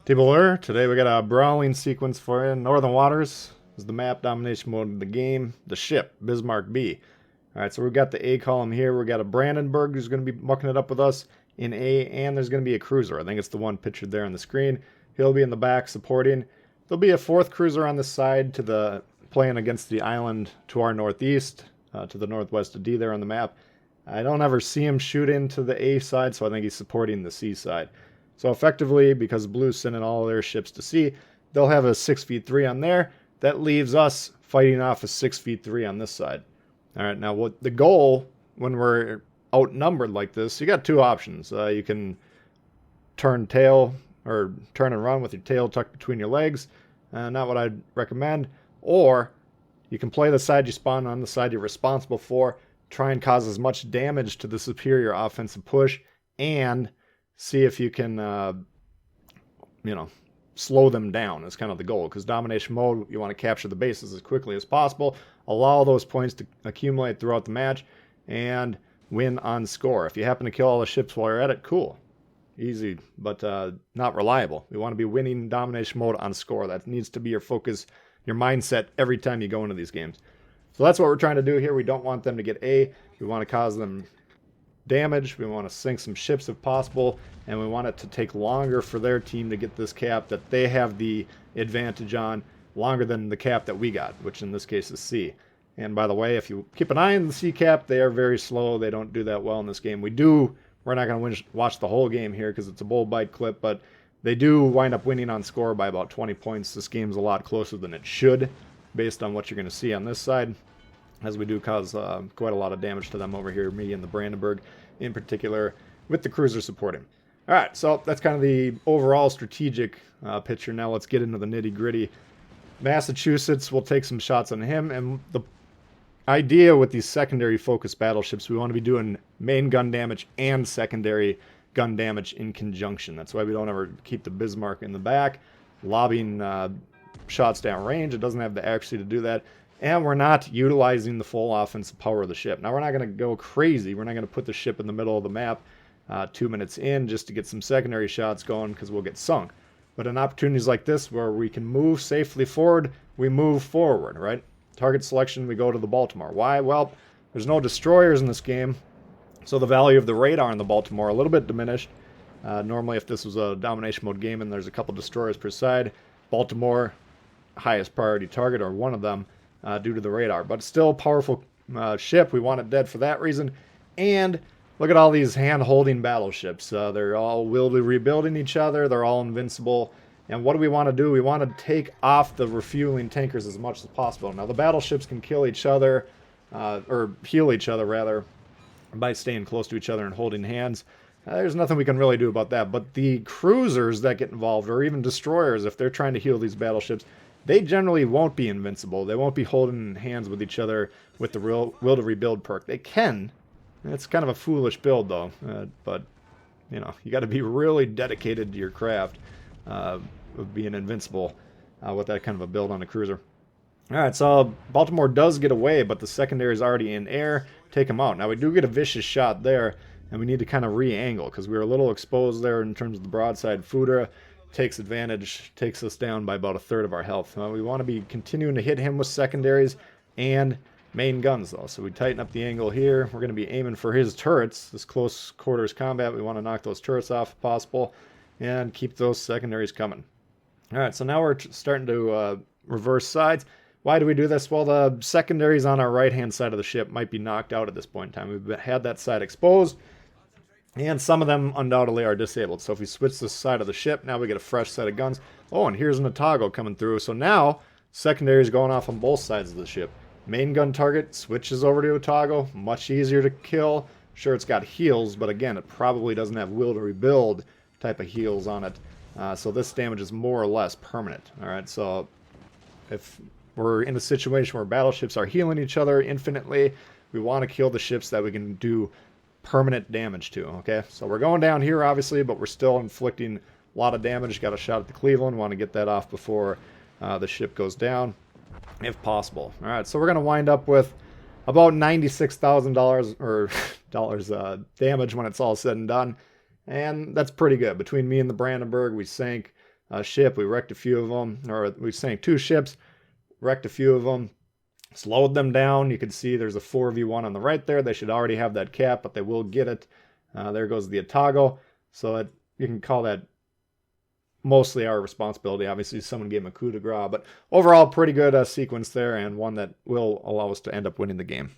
T-Bowler, today we got a brawling sequence for you. Northern Waters is the map, domination mode of the game. The ship, Bismarck B. Alright, so we've got the A column here. We've got a Brandenburg who's going to be mucking it up with us in A, and there's going to be a cruiser. I think it's the one pictured there on the screen. He'll be in the back supporting. There'll be a fourth cruiser on the side to the playing against the island to our northeast, to the northwest of D there on the map. I don't ever see him shoot into the A side, so I think he's supporting the C side. So effectively, because Blue's sending all their ships to sea, they'll have a 6'3" on there. That leaves us fighting off a 6'3" on this side. All right, now what the goal when we're outnumbered like this, you got two options. You can turn tail or turn and run with your tail tucked between your legs. Not what I'd recommend. Or you can play the side you spawn on, the side you're responsible for, try and cause as much damage to the superior offensive push, and see if you can, slow them down is kind of the goal. Because domination mode, you want to capture the bases as quickly as possible, allow those points to accumulate throughout the match, and win on score. If you happen to kill all the ships while you're at it, cool. Easy, but not reliable. We want to be winning domination mode on score. That needs to be your focus, your mindset every time you go into these games. So that's what we're trying to do here. We don't want them to get A. We want to cause them damage. We want to sink some ships if possible, and we want it to take longer for their team to get this cap that they have the advantage on, longer than the cap that we got, which in this case is C. And by the way, if you keep an eye on the C cap, they are very slow. They don't do that well in this game. We're not going to watch the whole game here because it's a bull bite clip, but they do wind up winning on score by about 20 points. This game's a lot closer than it should, based on what you're going to see on this side, as we do cause quite a lot of damage to them over here, me and the Brandenburg in particular, with the cruiser supporting. All right, so that's kind of the overall strategic picture. Now let's get into the nitty-gritty. Massachusetts will take some shots on him, and the idea with these secondary focused battleships, we want to be doing main gun damage and secondary gun damage in conjunction. That's why we don't ever keep the Bismarck in the back, lobbing shots down range. It doesn't have the accuracy to do that. And we're not utilizing the full offensive power of the ship. Now, we're not going to go crazy. We're not going to put the ship in the middle of the map 2 minutes in just to get some secondary shots going because we'll get sunk. But in opportunities like this where we can move safely forward, we move forward, right? Target selection, we go to the Baltimore. Why? Well, there's no destroyers in this game, so the value of the radar in the Baltimore a little bit diminished. Normally, if this was a domination mode game and there's a couple destroyers per side, Baltimore, highest priority target, or one of them, due to the radar. But still a powerful ship. We want it dead for that reason. And look at all these hand-holding battleships. They're all wieldily rebuilding each other. They're all invincible. And what do we want to do? We want to take off the refueling tankers as much as possible. Now, the battleships can kill each other, or heal each other, rather, by staying close to each other and holding hands. There's nothing we can really do about that. But the cruisers that get involved, or even destroyers, if they're trying to heal these battleships, they generally won't be invincible. They won't be holding hands with each other with the Will to Rebuild perk. They can. It's kind of a foolish build, though. But, you got to be really dedicated to your craft of being invincible with that kind of a build on a cruiser. All right, so Baltimore does get away, but the secondary is already in air. Take them out. Now, we do get a vicious shot there, and we need to kind of re-angle because we were a little exposed there in terms of the broadside. Fudra takes advantage, takes us down by about a third of our health. We want to be continuing to hit him with secondaries and main guns, though. So we tighten up the angle here. We're going to be aiming for his turrets. This close quarters combat, we want to knock those turrets off if possible and keep those secondaries coming. All right, so now we're starting to reverse sides. Why do we do this? Well, the secondaries on our right-hand side of the ship might be knocked out at this point in time. We've had that side exposed, and some of them undoubtedly are disabled. So if we switch this side of the ship, now we get a fresh set of guns. Oh, and here's an Otago coming through. So now, secondary is going off on both sides of the ship. Main gun target switches over to Otago. Much easier to kill. Sure, it's got heals, but again, it probably doesn't have Will to Rebuild type of heals on it. So this damage is more or less permanent. All right, so if we're in a situation where battleships are healing each other infinitely, we want to kill the ships that we can do permanent damage to, okay? So we're going down here, obviously, but we're still inflicting a lot of damage. Got a shot at the Cleveland. Want to get that off before the ship goes down, if possible. All right, so we're going to wind up with about $96,000 or dollars damage when it's all said and done. And that's pretty good. Between me and the Brandenburg, we sank ship. We wrecked a few of them, or we sank 2 ships, wrecked a few of them, slowed them down. You can see there's a 4v1 on the right there. They should already have that cap, but they will get it. There goes the Atago. So you can call that mostly our responsibility. Obviously, someone gave him a coup de grace, but overall, pretty good sequence there, and one that will allow us to end up winning the game.